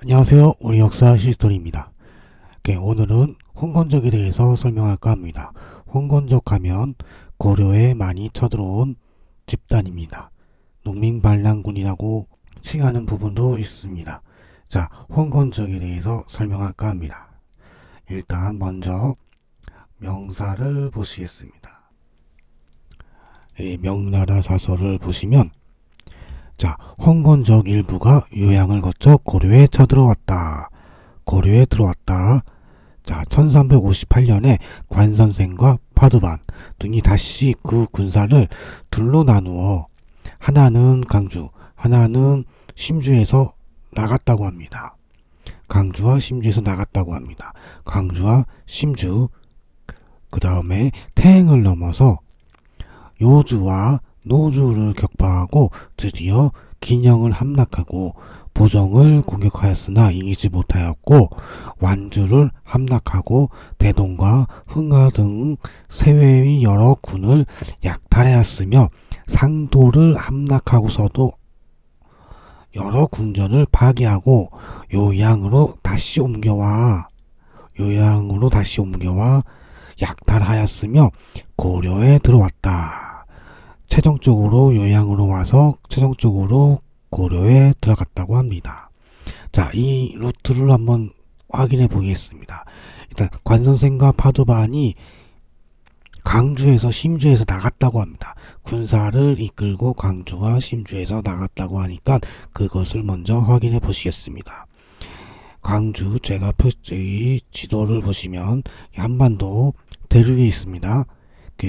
안녕하세요. 우리 역사 히스토리입니다. 오늘은 홍건적에 대해서 설명할까 합니다. 홍건적 하면 고려에 많이 쳐들어온 집단입니다. 농민반란군이라고 칭하는 부분도 있습니다. 자, 홍건적에 대해서 설명할까 합니다. 일단 먼저 명사를 보시겠습니다. 이 명나라 사설을 보시면 자, 홍건적 일부가 요양을 거쳐 고려에 쳐들어왔다. 고려에 들어왔다. 자, 1358년에 관선생과 파두반 등이 다시 그 군사를 둘로 나누어 하나는 강주, 하나는 심주에서 나갔다고 합니다. 강주와 심주에서 나갔다고 합니다. 강주와 심주, 그 다음에 태행을 넘어서 요주와 노주를 격파하고 드디어 긴영을 함락하고 보정을 공격하였으나 이기지 못하였고 완주를 함락하고 대동과 흥하 등 세외의 여러 군을 약탈하였으며 상도를 함락하고서도 여러 궁전을 파괴하고 요양으로 다시 옮겨와 약탈하였으며 고려에 들어왔다. 최종적으로 요양으로 와서 최종적으로 고려에 들어갔다고 합니다. 자, 이 루트를 한번 확인해 보겠습니다. 일단 관선생과 파두반이 강주에서 심주에서 나갔다고 합니다. 군사를 이끌고 강주와 심주에서 나갔다고 하니까 그것을 먼저 확인해 보시겠습니다. 강주, 제가 표지 지도를 보시면 한반도 대륙이 있습니다.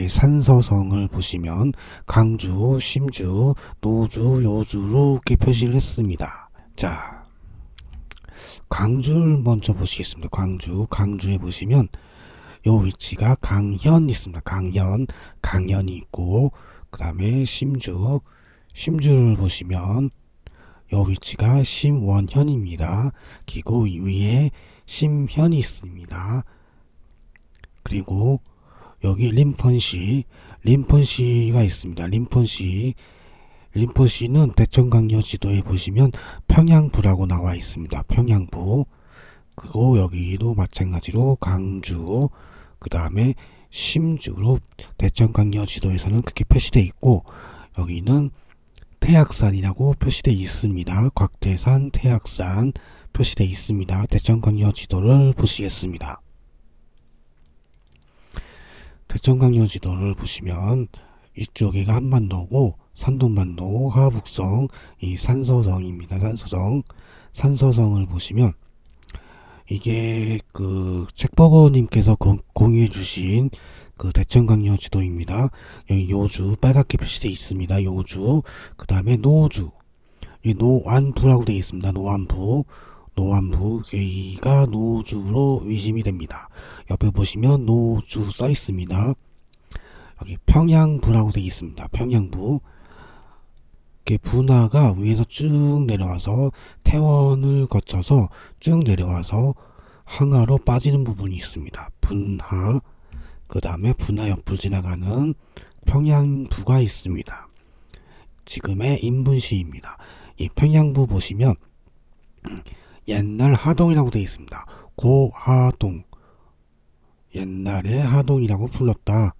산서성을 보시면 강주, 심주, 노주, 요주로 이렇게 표시를 했습니다. 자, 강주를 먼저 보시겠습니다. 강주에 보시면 요 위치가 강현 있습니다. 강현이 있고 그 다음에 심주를 보시면 요 위치가 심원현입니다. 그리고 위에 심현이 있습니다. 그리고 여기 림펀시가 있습니다. 림펀시는 대천강요 지도에 보시면 평양부라고 나와 있습니다. 평양부. 그리고 여기도 마찬가지로 강주, 그 다음에 심주로 대천강요 지도에서는 그렇게 표시되어 있고 여기는 태악산이라고 표시되어 있습니다. 곽태산, 태악산 표시되어 있습니다. 대천강요 지도를 보시겠습니다. 대천강요 지도를 보시면 이쪽에가 한반도고 산동반도, 하북성, 이 산서성입니다. 산서성을 보시면 이게 그 책버거님께서 공유해 주신 그 대천강요 지도입니다. 여기 요주 빨갛게 표시되어 있습니다. 요주, 그 다음에 노주, 이 노안부라고 되어 있습니다. 노안부, 여기가 노주로 의심이 됩니다. 옆에 보시면 노주 써 있습니다. 여기 평양부라고 되어 있습니다. 평양부. 이렇게 분하가 위에서 쭉 내려와서 태원을 거쳐서 쭉 내려와서 항하로 빠지는 부분이 있습니다. 분하, 그 다음에 분하 옆을 지나가는 평양부가 있습니다. 지금의 인분시입니다. 이 평양부 보시면 옛날 하동이라고 되어 있습니다. 고하동, 옛날에 하동이라고 불렀다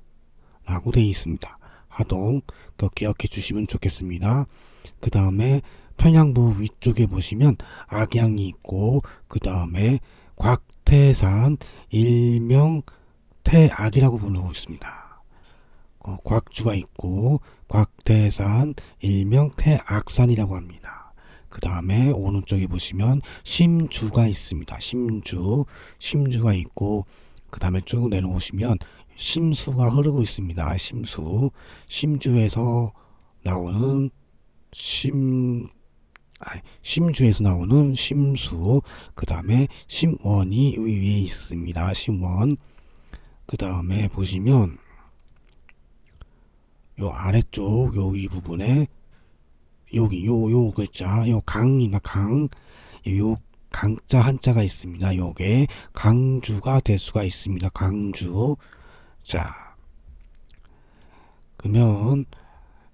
라고 되어 있습니다. 하동, 그거 기억해 주시면 좋겠습니다. 그 다음에 평양부 위쪽에 보시면 악양이 있고 그 다음에 곽태산, 일명 태악이라고 부르고 있습니다. 곽주가 있고 곽태산, 일명 태악산이라고 합니다. 그 다음에 오른쪽에 보시면 심주가 있습니다. 심주가 있고 그 다음에 쭉 내려오시면 심수가 흐르고 있습니다. 심주에서 나오는 심주에서 나오는 심수, 그 다음에 심원이 위에 있습니다. 심원. 그 다음에 보시면 요 아래쪽 여기 부분에 여기 요 글자, 요 강이나 요 강자 한자가 있습니다. 요게 강주가 될 수가 있습니다. 강주. 자, 그러면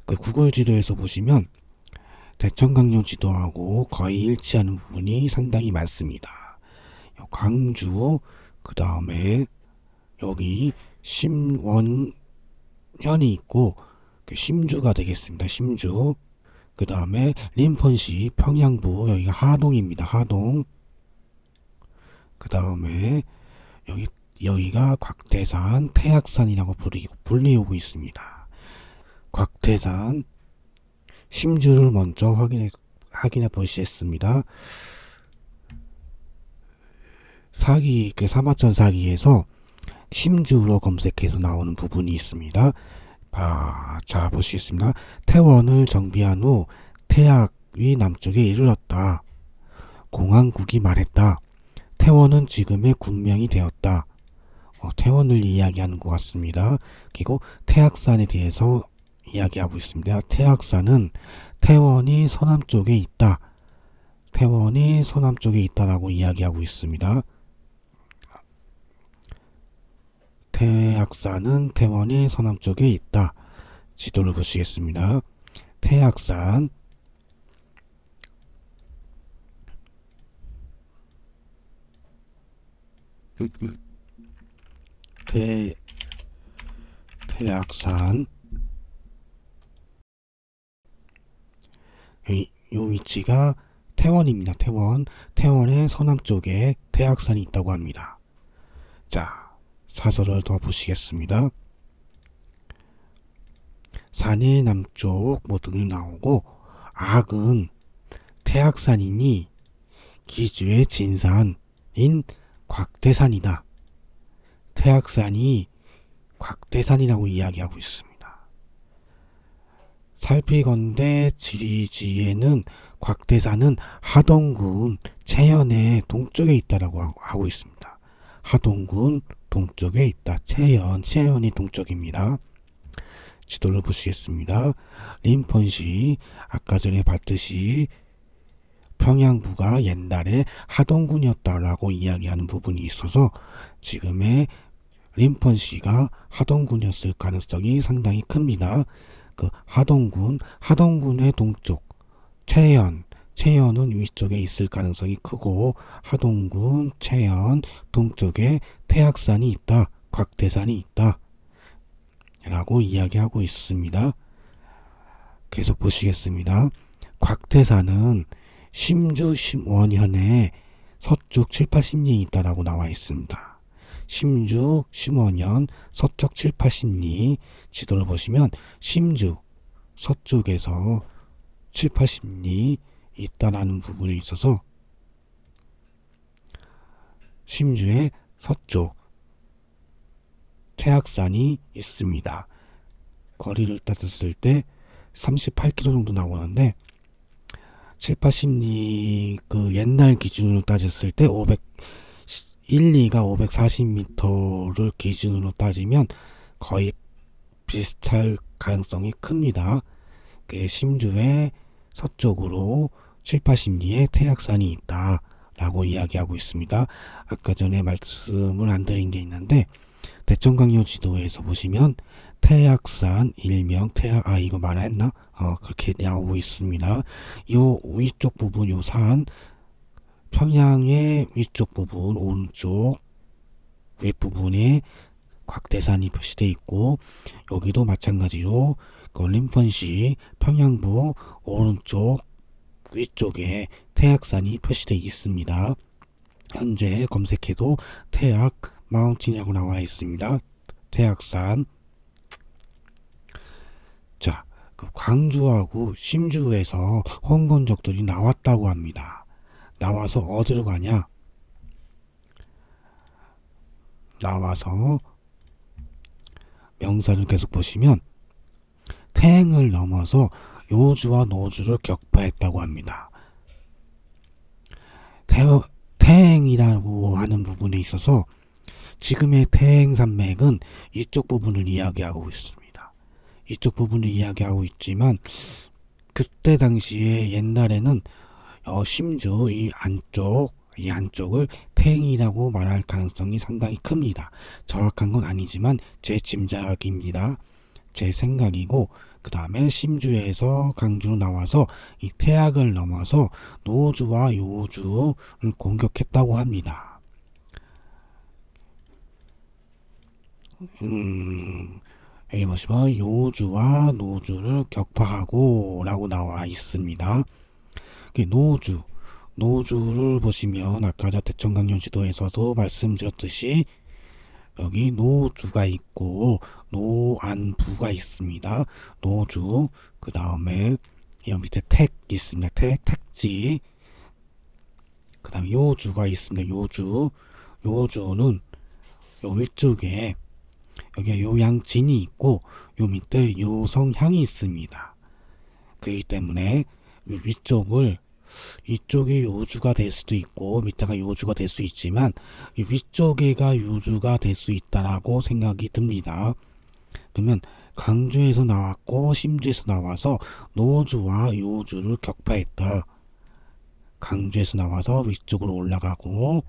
그 구글 지도에서 보시면 대천강령 지도하고 거의 일치하는 부분이 상당히 많습니다. 광주, 그 다음에 여기 심원현이 있고 심주가 되겠습니다. 심주. 그 다음에 림펀시 평양부, 여기가 하동입니다. 하동. 그 다음에 여기가 곽태산, 태악산이라고 불리우고 있습니다. 곽태산, 심주를 먼저 확인해 보시겠습니다. 사기, 사마천 사기에서 심주로 검색해서 나오는 부분이 있습니다. 자, 보시겠습니다. 태원을 정비한 후 태악이 남쪽에 이르렀다. 공항국이 말했다. 태원은 지금의 군명이 되었다. 태원을 이야기하는 것 같습니다. 그리고 태악산에 대해서 이야기하고 있습니다. 태악산은 태원이 서남쪽에 있다. 태원이 서남쪽에 있다라고 이야기하고 있습니다. 태악산은 태원이 서남쪽에 있다. 지도를 보시겠습니다. 태악산, 태악산, 요 위치가 태원입니다. 태원의 서남쪽에 태악산이 있다고 합니다. 자, 사설을 더 보시겠습니다. 산의 남쪽 등이 나오고, 악은 태악산이니 기주의 진산인 곽태산이다. 태악산이 곽태산이라고 이야기하고 있습니다. 살피건대 지리지에는 곽태산은 하동군 채연의 동쪽에 있다라고 하고 있습니다. 하동군 동쪽에 있다. 채연이 동쪽입니다. 지도를 보시겠습니다. 림펀시, 아까 전에 봤듯이 평양부가 옛날에 하동군이었다라고 이야기하는 부분이 있어서 지금의 림펀시가 하동군이었을 가능성이 상당히 큽니다. 하동군의 동쪽, 채연은 위쪽에 있을 가능성이 크고, 하동군, 채연, 동쪽에 태악산이 있다, 곽태산이 있다 라고 이야기하고 있습니다. 계속 보시겠습니다. 곽태산은 심주 심원현의 서쪽 7, 80리 있다라고 나와 있습니다. 심주, 심원현, 서쪽 7, 80리 지도를 보시면 심주 서쪽에서 7, 80리 있다라는 부분이 있어서 심주의 서쪽 태악산이 있습니다. 거리를 따졌을 때 38km 정도 나오는데 7, 80리 옛날 기준으로 따졌을 때 1리가 540m를 기준으로 따지면 거의 비슷할 가능성이 큽니다. 심주의 서쪽으로 7, 80리에 태악산이 있다 라고 이야기하고 있습니다. 아까 전에 말씀을 안 드린 게 있는데, 대천강령 지도에서 보시면 태악산 일명 이거 말했나? 그렇게 나오고 있습니다. 요 위쪽 부분, 요 산, 평양의 위쪽 부분, 오른쪽 윗부분에 곽태산이 표시되어 있고, 여기도 마찬가지로 림펀시 평양부 오른쪽 위쪽에 태악산이 표시되어 있습니다. 현재 검색해도 태악 마운틴이라고 나와 있습니다. 태악산. 자, 광주하고 심주에서 홍건적들이 나왔다고 합니다. 나와서 어디로 가냐? 나와서 명사를 계속 보시면 태행을 넘어서 요주와 노주를 격파했다고 합니다. 태행이라고 하는 부분에 있어서 지금의 태행산맥은 이쪽 부분을 이야기하고 있습니다. 이쪽 부분을 이야기하고 있지만 그때 당시에 옛날에는 심주 이 안쪽을 태행이라고 말할 가능성이 상당히 큽니다. 정확한 건 아니지만 제 짐작입니다. 제 생각이고, 그 다음에 심주에서 강주로 나와서 이 태학을 넘어서 노주와 요주를 공격했다고 합니다. 여기 보시면 요주와 노주를 격파하고 라고 나와 있습니다. 노주를 보시면 아까 저 대청강령지도에서도 말씀드렸듯이 여기 노주가 있고 노안부가 있습니다. 노주, 그 다음에 여기 밑에 택 있습니다. 택지, 그 다음에 요주가 있습니다. 요주는 요 위쪽에 여기 요양진이 있고 요 밑에 요성향이 있습니다. 그렇기 때문에 이쪽이 요주가 될 수도 있고 밑에가 요주가 될 수 있지만 위쪽에가 요주가 될 수 있다라고 생각이 듭니다. 그러면 강주에서 나왔고 심주에서 나와서 노주와 요주를 격파했다. 강주에서 나와서 위쪽으로 올라가고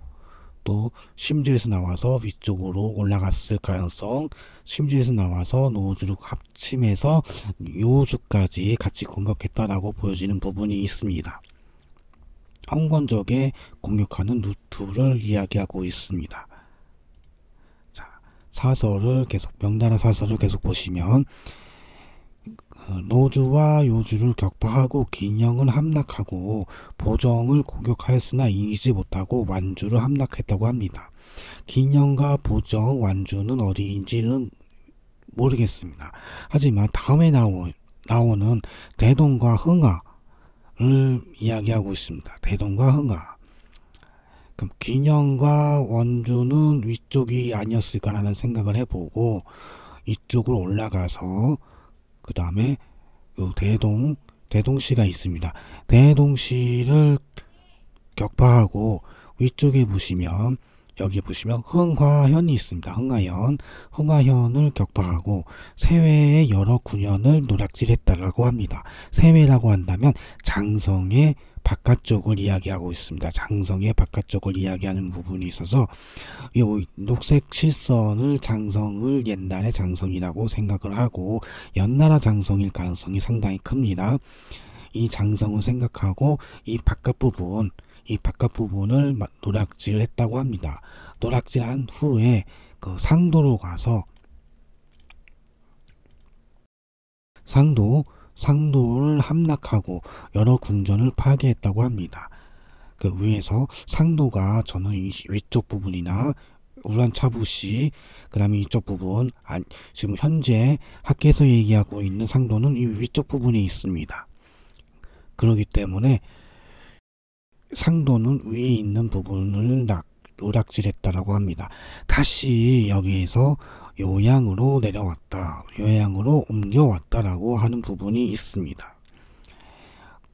또 심주에서 나와서 위쪽으로 올라갔을 가능성, 심주에서 나와서 노주를 합침해서 요주까지 같이 공격했다라고 보여지는 부분이 있습니다. 황건적에 공격하는 루트를 이야기하고 있습니다. 자, 명나라 사설을 계속 보시면 노주와 요주를 격파하고 긴영을 함락하고 보정을 공격하였으나 이기지 못하고 완주를 함락했다고 합니다. 긴영과 보정, 완주는 어디인지는 모르겠습니다. 하지만 다음에 나오는 대동과 흥하를 이야기하고 있습니다. 대동과 흥하. 그럼 긴영과 원주는 위쪽이 아니었을까라는 생각을 해보고 이쪽으로 올라가서 그 다음에 대동시가 있습니다. 대동시를 격파하고 위쪽에 보시면 여기 보시면 흥화현이 있습니다. 흥화현을 격파하고 세외의 여러 군현을 노략질했다라고 합니다. 세외라고 한다면 장성의 바깥쪽을 이야기하고 있습니다. 장성의 바깥쪽을 이야기하는 부분이 있어서 이 녹색 실선을 장성을 옛날의 장성이라고 생각을 하고 연나라 장성일 가능성이 상당히 큽니다. 이 장성을 생각하고 이 바깥 부분을 노략질을 했다고 합니다. 노략질한 후에 그 상도로 가서 상도를 함락하고 여러 궁전을 파괴했다고 합니다. 그 위에서 상도가 저는 이 위쪽 부분이나 우란차부시, 그 다음에 이쪽 부분, 지금 현재 학계에서 얘기하고 있는 상도는 이 위쪽 부분에 있습니다. 그렇기 때문에 상도는 위에 있는 부분을 노략질했다라고 합니다. 다시 여기에서 요양으로 옮겨왔다라고 하는 부분이 있습니다.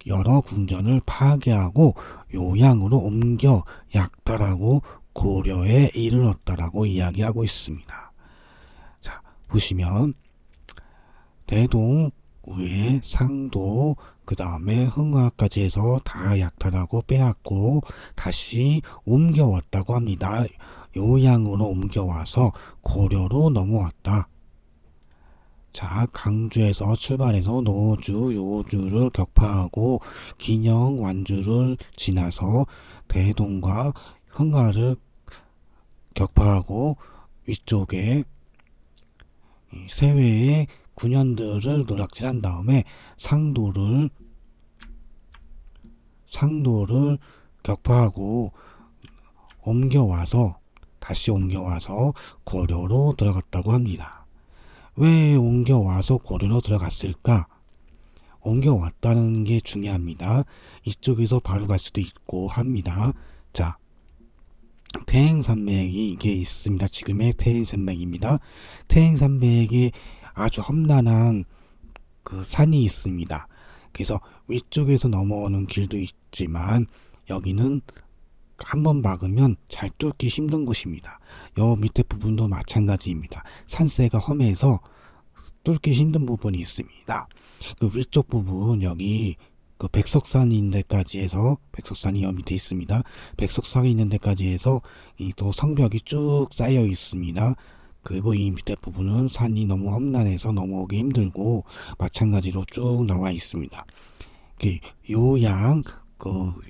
여러 궁전을 파괴하고 요양으로 옮겨 약탈하고 고려에 이르렀다라고 이야기하고 있습니다. 자, 보시면 대동 위에 상도, 그 다음에 흥화까지 해서 다 약탈하고 빼앗고 다시 옮겨왔다고 합니다. 요양으로 옮겨와서 고려로 넘어왔다. 자, 강주에서 출발해서 노주, 요주를 격파하고 긴영, 완주를 지나서 대동과 흥화를 격파하고 위쪽에 세외의 군현들을 노략질한 다음에 상도를 격파하고 다시 옮겨와서 고려로 들어갔다고 합니다. 왜 옮겨와서 고려로 들어갔을까? 옮겨왔다는 게 중요합니다. 이쪽에서 바로 갈 수도 있고 합니다. 자, 태행산맥이 이게 있습니다. 지금의 태행산맥입니다. 태행산맥에 아주 험난한 그 산이 있습니다. 그래서 위쪽에서 넘어오는 길도 있지만 여기는 한번 막으면 잘 뚫기 힘든 곳입니다. 여 밑에 부분도 마찬가지입니다. 산세가 험해서 뚫기 힘든 부분이 있습니다. 그 위쪽 부분 여기 그 백석산이 있는 데까지 해서 백석산이 여 밑에 있습니다. 백석산이 있는 데까지 해서 이 또 성벽이 쭉 쌓여 있습니다. 그리고 이 밑에 부분은 산이 너무 험난해서 넘어오기 힘들고 마찬가지로 쭉 나와 있습니다. 요양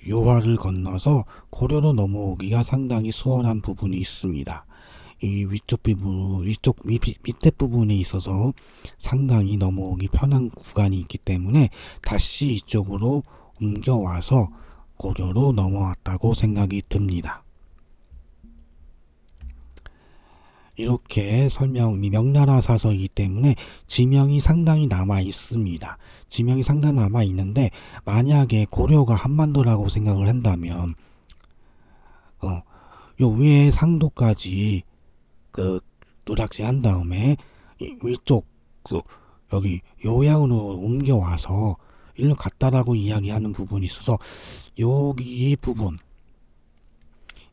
요화를 건너서 고려로 넘어오기가 상당히 수월한 부분이 있습니다. 이 위쪽 부분, 밑에 부분에 있어서 상당히 넘어오기 편한 구간이 있기 때문에 다시 이쪽으로 옮겨와서 고려로 넘어왔다고 생각이 듭니다. 이렇게 명나라 사서이기 때문에 지명이 상당히 남아 있습니다. 지명이 상당히 남아 있는데 만약에 고려가 한반도라고 생각을 한다면 요 위에 상도까지 노략질 한 다음에 위쪽 여기 요양으로 옮겨와서 일로 갔다라고 이야기하는 부분이 있어서 여기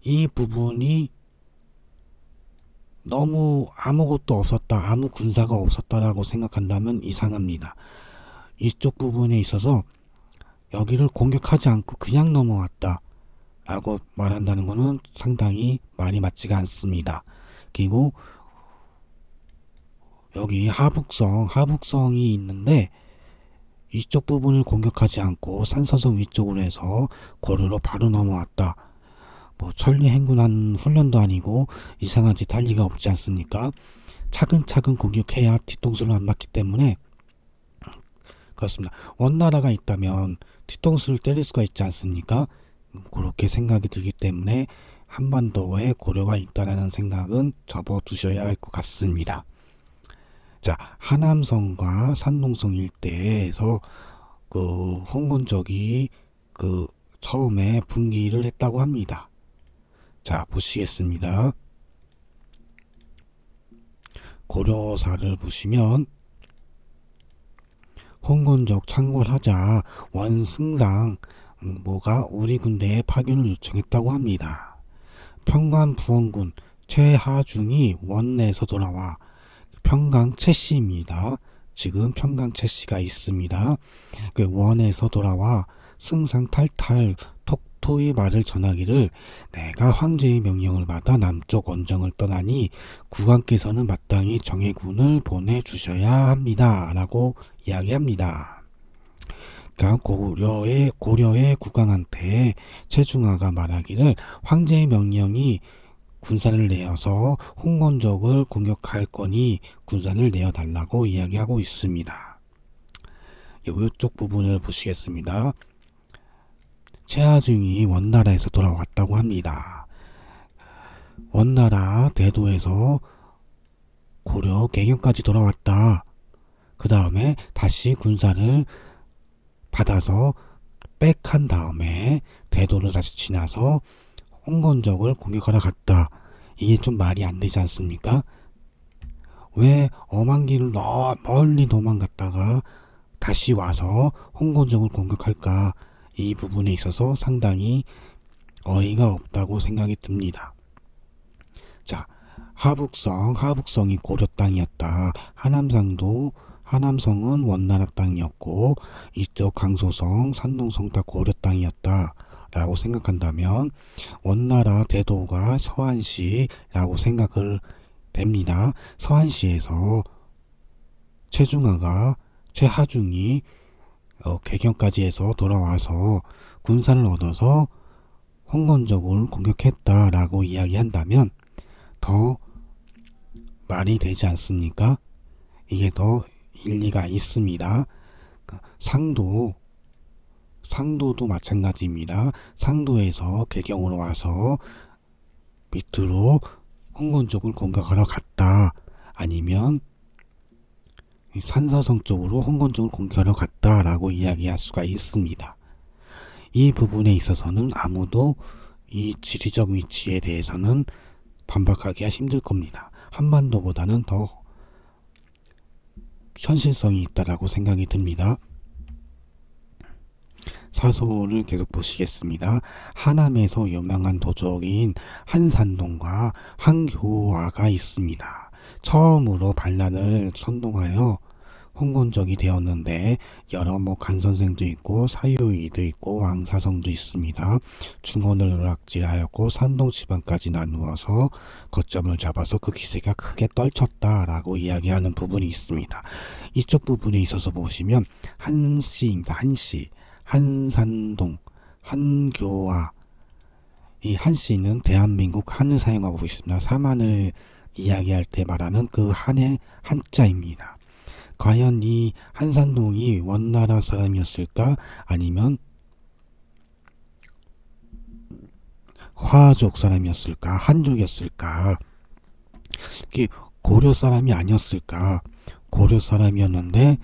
이 부분이 너무 아무것도 없었다, 아무 군사가 없었다라고 생각한다면 이상합니다. 이쪽 부분에 있어서 여기를 공격하지 않고 그냥 넘어왔다 라고 말한다는 것은 상당히 말이 맞지가 않습니다. 그리고 여기 하북성이 있는데 이쪽 부분을 공격하지 않고 산서성 위쪽으로 해서 고려로 바로 넘어왔다. 뭐 천리 행군한 훈련도 아니고 이상한 짓 할 리가 없지 않습니까? 차근차근 공격해야 뒤통수를 안 맞기 때문에 그렇습니다. 원나라가 있다면 뒤통수를 때릴 수가 있지 않습니까? 그렇게 생각이 들기 때문에 한반도에 고려가 있다는 생각은 접어두셔야 할 것 같습니다. 자, 하남성과 산동성 일대에서 홍건적이 처음에 분기를 했다고 합니다. 자, 보시겠습니다. 고려사를 보시면 홍건적 창궐하자 원승상 뭐가 우리 군대에 파견을 요청했다고 합니다. 평강 부원군 최하중이 원내에서 돌아와 평강 최씨입니다. 지금 평강 최씨가 있습니다. 그 원에서 돌아와 승상 탈탈 톡토의 말을 전하기를 내가 황제의 명령을 받아 남쪽 원정을 떠나니 국왕께서는 마땅히 정예군을 보내주셔야 합니다. 라고 이야기합니다. 그러니까 고려의 국왕한테 최중하가 말하기를 황제의 명령이 군사를 내어서 홍건적을 공격할 거니 군사를 내어달라고 이야기하고 있습니다. 이쪽 부분을 보시겠습니다. 최하중이 원나라에서 돌아왔다고 합니다. 원나라 대도에서 고려 개경까지 돌아왔다. 그 다음에 다시 군사를 받아서 백한 다음에 대도를 다시 지나서 홍건적을 공격하러 갔다. 이게 좀 말이 안 되지 않습니까? 왜 엄한 길을 멀리 도망갔다가 다시 와서 홍건적을 공격할까? 이 부분에 있어서 상당히 어이가 없다고 생각이 듭니다. 자, 하북성이 고려 땅이었다. 하남성은 원나라 땅이었고 이쪽 강소성, 산동성 다 고려 땅이었다 라고 생각한다면 원나라 대도가 서안시라고 생각을 됩니다. 서안시에서 최하중이 개경까지 해서 돌아와서 군사를 얻어서 홍건적을 공격했다라고 이야기한다면 더 말이 되지 않습니까? 이게 더 일리가 있습니다. 상도도 마찬가지입니다. 상도에서 개경으로 와서 밑으로 홍건적을 공격하러 갔다. 아니면 산서성 쪽으로 홍건적을 공격하러 갔다라고 이야기할 수가 있습니다. 이 부분에 있어서는 아무도 이 지리적 위치에 대해서는 반박하기가 힘들 겁니다. 한반도보다는 더 현실성이 있다라고 생각이 듭니다. 사서를 계속 보시겠습니다. 하남에서 유명한 도적인 한산동과 한교화가 있습니다. 처음으로 반란을 선동하여 홍건적이 되었는데 여러 간선생도 있고 사유이도 있고 왕사성도 있습니다. 중원을 오락질하였고 산동 지방까지 나누어서 거점을 잡아서 그 기세가 크게 떨쳤다라고 이야기하는 부분이 있습니다. 이쪽 부분에 있어서 보시면 한씨입니다. 한씨, 한산동, 한교화. 이 한씨는 대한민국 한을 사용하고 있습니다. 사만을 이야기할 때 말하는 그 한의 한자입니다. 과연 이 한산동이 원나라 사람이었을까? 아니면 화족 사람이었을까? 한족이었을까? 이게 고려 사람이 아니었을까? 고려 사람이었는데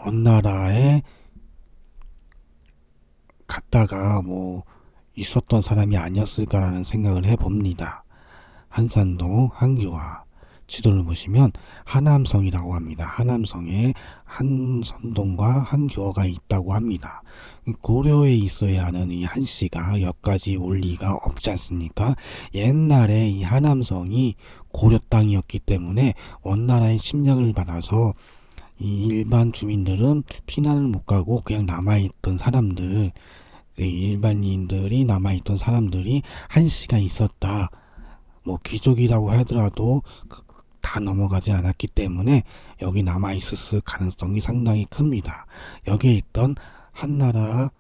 원나라에 갔다가 있었던 사람이 아니었을까라는 생각을 해봅니다. 한산동, 한교화. 지도를 보시면 하남성이라고 합니다. 하남성에 한선동과 한교화가 있다고 합니다. 고려에 있어야 하는 이 한씨가 여기까지 올 리가 없지 않습니까? 옛날에 이 하남성이 고려 땅이었기 때문에 원나라의 침략을 받아서 이 일반 주민들은 피난을 못 가고 그냥 남아있던 사람들, 일반인들이 남아있던 사람들이 한씨가 있었다. 귀족이라고 하더라도 다 넘어가지 않았기 때문에 여기 남아있을 가능성이 상당히 큽니다. 여기에 있던 한나라가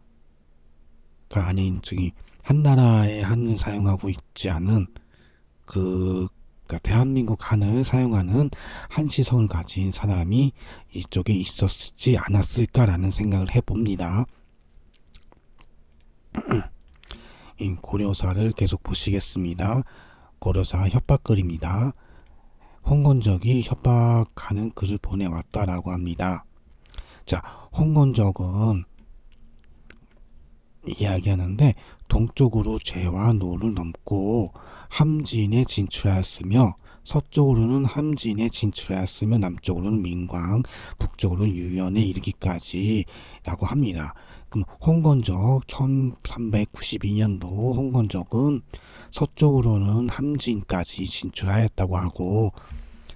아닌 한나라의 한을 사용하고 있지 않은 그러니까 대한민국 한을 사용하는 한시성을 가진 사람이 이쪽에 있었지 않았을까라는 생각을 해봅니다. 이 고려사를 계속 보시겠습니다. 고려사 협박글입니다. 홍건적이 협박하는 글을 보내왔다라고 합니다. 자, 홍건적은 이야기하는데 동쪽으로 제와 노를 넘고 함진에 진출하였으며 서쪽으로는 함진에 진출하였으며 남쪽으로는 민광, 북쪽으로는 유연에 이르기까지 라고 합니다. 그럼 홍건적 1392년도 홍건적은 서쪽으로는 함진까지 진출하였다고 하고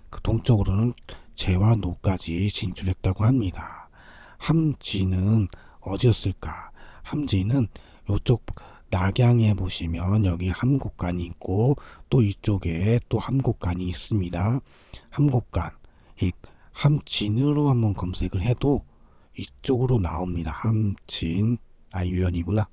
그 동쪽으로는 제와 노까지 진출했다고 합니다. 함진은 어디였을까? 함진은 이쪽 낙양에 보시면 여기 함곡간이 있고 또 이쪽에 또 함곡간이 있습니다. 함곡간, 이 함진으로 한번 검색을 해도 이쪽으로 나옵니다. 함진, 유연이구나.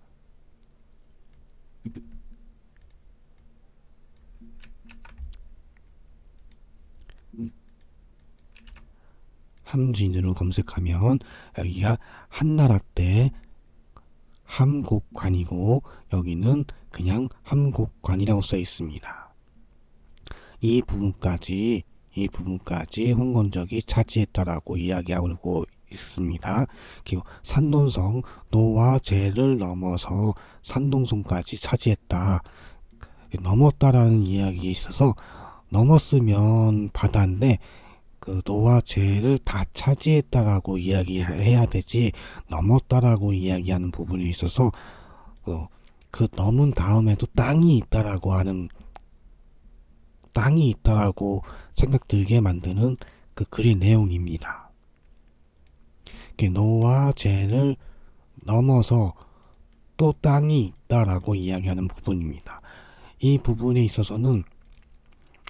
함진으로 검색하면 여기가 한나라 때 함곡관이고 여기는 그냥 함곡관이라고 써 있습니다. 이 부분까지 홍건적이 차지했다라고 이야기하고 있습니다. 그리고 산돈성 노와 제를 넘어서 산동성까지 차지했다. 넘었다라는 이야기에 있어서 넘었으면 바다인데 그 노와 제를 다 차지했다라고 이야기해야 되지 넘었다라고 이야기하는 부분이 있어서 그 넘은 다음에도 땅이 있다라고 생각 들게 만드는 그 글의 내용입니다. 노와 제를 넘어서 또 땅이 있다라고 이야기하는 부분입니다. 이 부분에 있어서는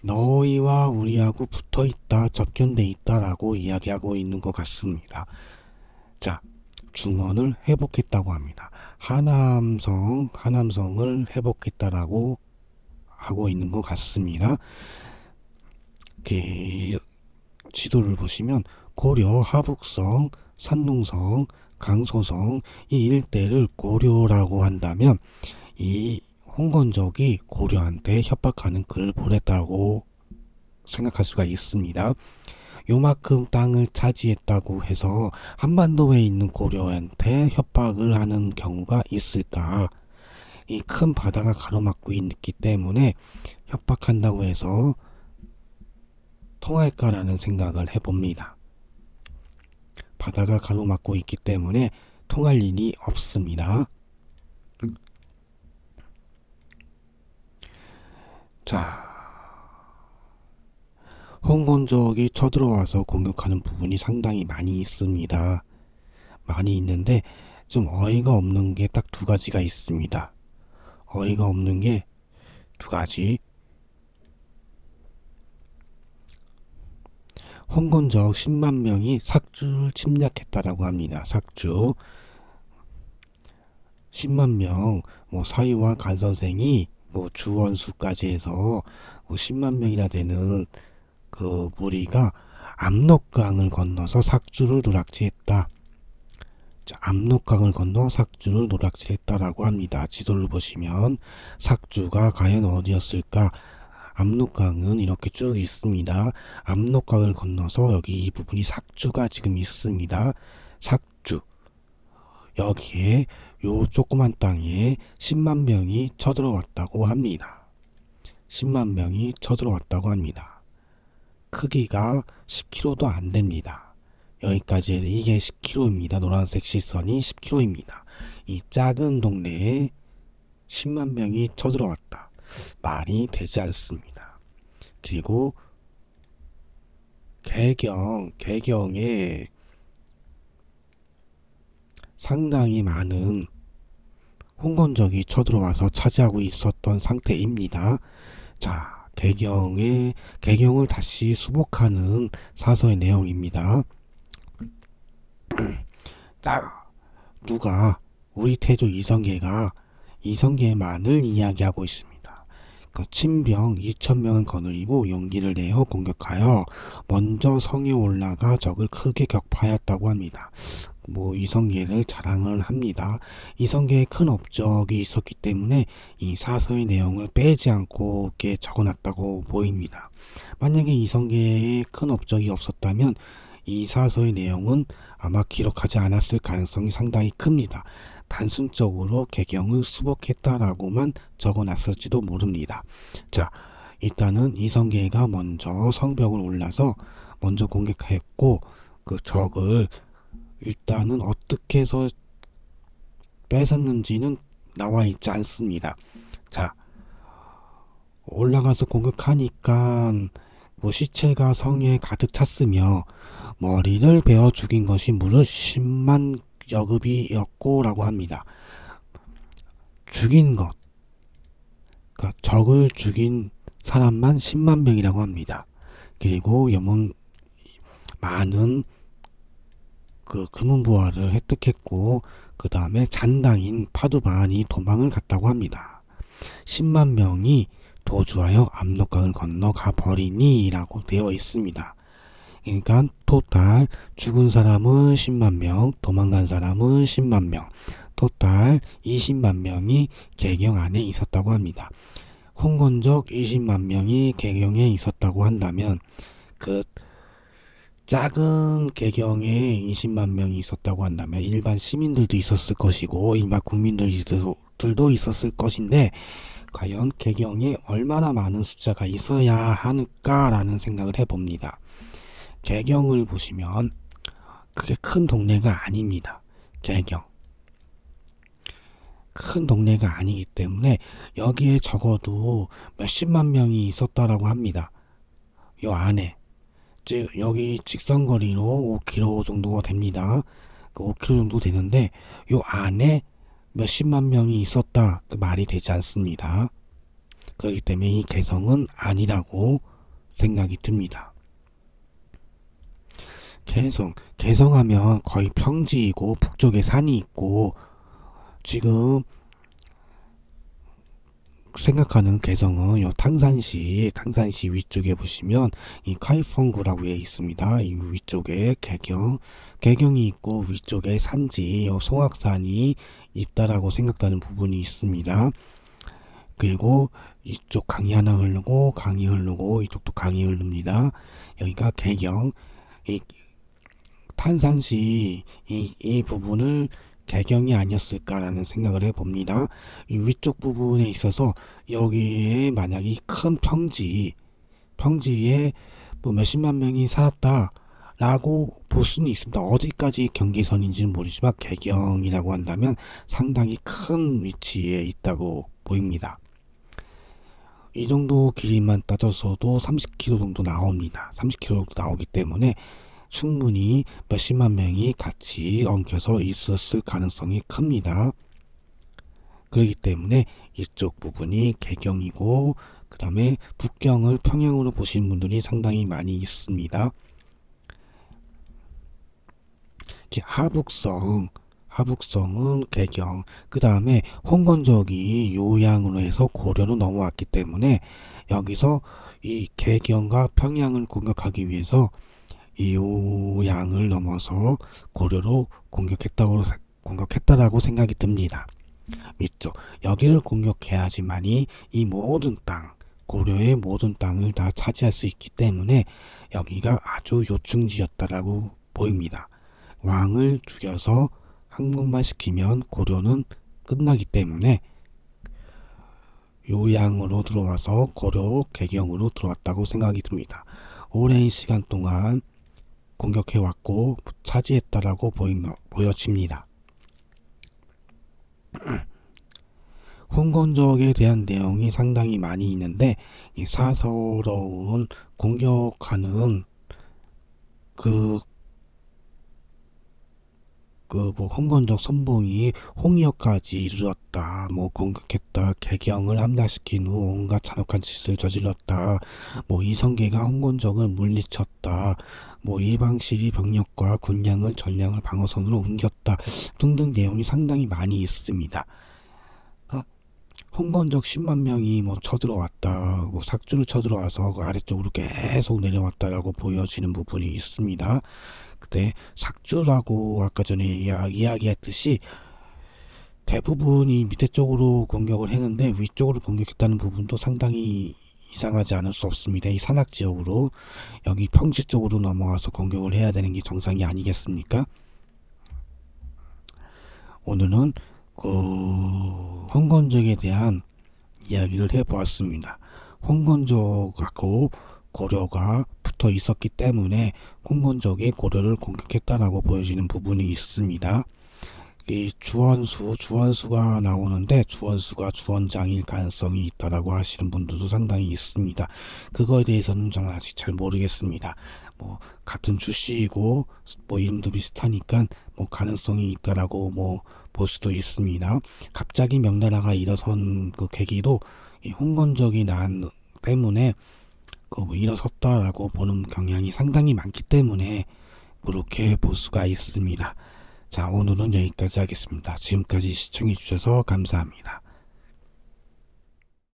너희와 우리하고 붙어있다, 접견돼 있다라고 이야기하고 있는 것 같습니다. 자, 중원을 회복했다고 합니다. 하남성을 회복했다라고 하고 있는 것 같습니다. 지도를 보시면 고려, 하북성, 산동성, 강소성 이 일대를 고려라고 한다면 이 홍건적이 고려한테 협박하는 글을 보냈다고 생각할 수가 있습니다. 요만큼 땅을 차지했다고 해서 한반도에 있는 고려한테 협박을 하는 경우가 있을까? 이 큰 바다가 가로막고 있기 때문에 협박한다고 해서 통할까라는 생각을 해봅니다. 바다가 가로막고 있기 때문에 통할 일이 없습니다. 홍건적이 쳐들어와서 공격하는 부분이 상당히 많이 있습니다. 많이 있는데 좀 어이가 없는 게 딱 두 가지가 있습니다. 어이가 없는 게 두 가지. 홍건적 10만 명이 삭주를 침략했다라고 합니다. 삭주 10만 명, 사위와 간선생이 주원수까지 해서 10만 명이나 되는 그 무리가 압록강을 건너서 삭주를 노략질했다. 자, 압록강을 건너 삭주를 노략질했다라고 합니다. 지도를 보시면 삭주가 과연 어디였을까? 압록강은 이렇게 쭉 있습니다. 압록강을 건너서 여기 이 부분이 삭주가 지금 있습니다. 삭주. 여기에 요 조그만 땅에 10만 명이 쳐들어왔다고 합니다. 10만 명이 쳐들어왔다고 합니다. 크기가 10km도 안 됩니다. 여기까지 이게 10km입니다. 노란색 시선이 10km입니다. 이 작은 동네에 10만 명이 쳐들어왔다. 말이 되지 않습니다. 그리고 개경에 상당히 많은 홍건적이 쳐들어와서 차지하고 있었던 상태입니다. 자, 개경을 다시 수복하는 사서의 내용입니다. 누가 우리 태조 이성계만을 이야기하고 있습니다. 친병 2,000명을 거느리고 용기를 내어 공격하여 먼저 성에 올라가 적을 크게 격파하였다고 합니다. 이성계를 자랑을 합니다. 이성계의 큰 업적이 있었기 때문에 이 사서의 내용을 빼지 않고 이렇게 적어놨다고 보입니다. 만약에 이성계의 큰 업적이 없었다면 이 사서의 내용은 아마 기록하지 않았을 가능성이 상당히 큽니다. 단순적으로 개경을 수복했다라고만 적어놨을지도 모릅니다. 자, 일단은 이성계가 먼저 성벽을 올라서 먼저 공격했고 그 적을 일단은 어떻게 해서 뺏었는지는 나와 있지 않습니다. 자, 올라가서 공격하니까 시체가 성에 가득 찼으며 머리를 베어 죽인 것이 무려 10만 여급이었고 라고 합니다. 죽인 것, 그러니까 적을 죽인 사람만 10만 명이라고 합니다. 그리고 많은 금은보화를 획득했고 그 다음에 잔당인 파두반이 도망을 갔다고 합니다. 10만 명이 도주하여 압록강을 건너가 버리니 라고 되어 있습니다. 그러니까 토탈 죽은 사람은 10만 명, 도망간 사람은 10만 명, 토탈 20만 명이 개경 안에 있었다고 합니다. 홍건적 20만 명이 개경에 있었다고 한다면 그 작은 개경에 20만 명이 있었다고 한다면 일반 시민들도 있었을 것이고 일반 국민들도 있었을 것인데 과연 개경에 얼마나 많은 숫자가 있어야 하는가라는 생각을 해봅니다. 개경을 보시면 그게 큰 동네가 아닙니다. 개경. 큰 동네가 아니기 때문에 여기에 적어도 몇십만 명이 있었다라고 합니다. 요 안에. 즉 여기 직선거리로 5km 정도가 됩니다. 5km 정도 되는데 요 안에 몇십만 명이 있었다. 그 말이 되지 않습니다. 그렇기 때문에 이 개성은 아니라고 생각이 듭니다. 개성하면 거의 평지이고 북쪽에 산이 있고 지금 생각하는 개성은 요 탕산시 위쪽에 보시면 이 카이펑구라고 있습니다. 이 위쪽에 개경이 있고 위쪽에 산지 송악산이 있다라고 생각하는 부분이 있습니다. 그리고 이쪽 강이 하나 흐르고 이쪽도 강이 흐릅니다. 여기가 개경. 이 탄산시 이 부분을 개경이 아니었을까라는 생각을 해봅니다. 이 위쪽 부분에 있어서 여기에 만약에 큰 평지에 몇십만 명이 살았다라고 볼 수는 있습니다. 어디까지 경계선인지는 모르지만 개경이라고 한다면 상당히 큰 위치에 있다고 보입니다. 이 정도 길이만 따져서도 30km 정도 나옵니다. 30km 정도 나오기 때문에 충분히 몇십만 명이 같이 엉켜서 있었을 가능성이 큽니다. 그렇기 때문에 이쪽 부분이 개경이고, 그 다음에 북경을 평양으로 보시는 분들이 상당히 많이 있습니다. 이제 하북성은 개경, 그 다음에 홍건적이 요양으로 해서 고려로 넘어왔기 때문에 여기서 이 개경과 평양을 공격하기 위해서 이 요양을 넘어서 고려로 공격했다라고 생각이 듭니다. 믿죠. 여기를 공격해야지만이 이 모든 땅, 고려의 모든 땅을 다 차지할 수 있기 때문에 여기가 아주 요충지였다라고 보입니다. 왕을 죽여서 항복만 시키면 고려는 끝나기 때문에 요양으로 들어와서 고려 개경으로 들어왔다고 생각이 듭니다. 오랜 시간 동안 공격해왔고 차지했다라고 보여집니다. 홍건적에 대한 내용이 상당히 많이 있는데, 이 사서로운 공격하는 뭐 홍건적 선봉이 홍역까지 이르렀다, 뭐 공격했다, 개경을 함락시킨 후 온갖 잔혹한 짓을 저질렀다, 뭐 이성계가 홍건적을 물리쳤다, 뭐 이방실이 병력과 군량을 전량을 방어선으로 옮겼다 등등 내용이 상당히 많이 있습니다. 홍건적 10만 명이 뭐 쳐들어왔다, 뭐 삭주를 쳐들어와서 그 아래쪽으로 계속 내려왔다라고 보여지는 부분이 있습니다. 근데 삭주라고 아까 전에 이야기했듯이 대부분이 밑에 쪽으로 공격을 했는데 위쪽으로 공격했다는 부분도 상당히 이상하지 않을 수 없습니다. 이 산악지역으로 여기 평지 쪽으로 넘어가서 공격을 해야 되는 게 정상이 아니겠습니까? 오늘은 홍건적에 대한 이야기를 해보았습니다. 홍건적하고 고려가 붙어 있었기 때문에 홍건적이 고려를 공격했다라고 보여지는 부분이 있습니다. 이 주원수가 나오는데 주원수가 주원장일 가능성이 있다라고 하시는 분들도 상당히 있습니다. 그거에 대해서는 저는 아직 잘 모르겠습니다. 뭐 같은 출시이고 뭐 이름도 비슷하니까 뭐 가능성이 있다라고 뭐 볼 수도 있습니다. 갑자기 명나라가 일어선 그 계기도 이 홍건적이 난 때문에 뭐 일어섰다라고 보는 경향이 상당히 많기 때문에 그렇게 볼 수가 있습니다. 자, 오늘은 여기까지 하겠습니다. 지금까지 시청해 주셔서 감사합니다.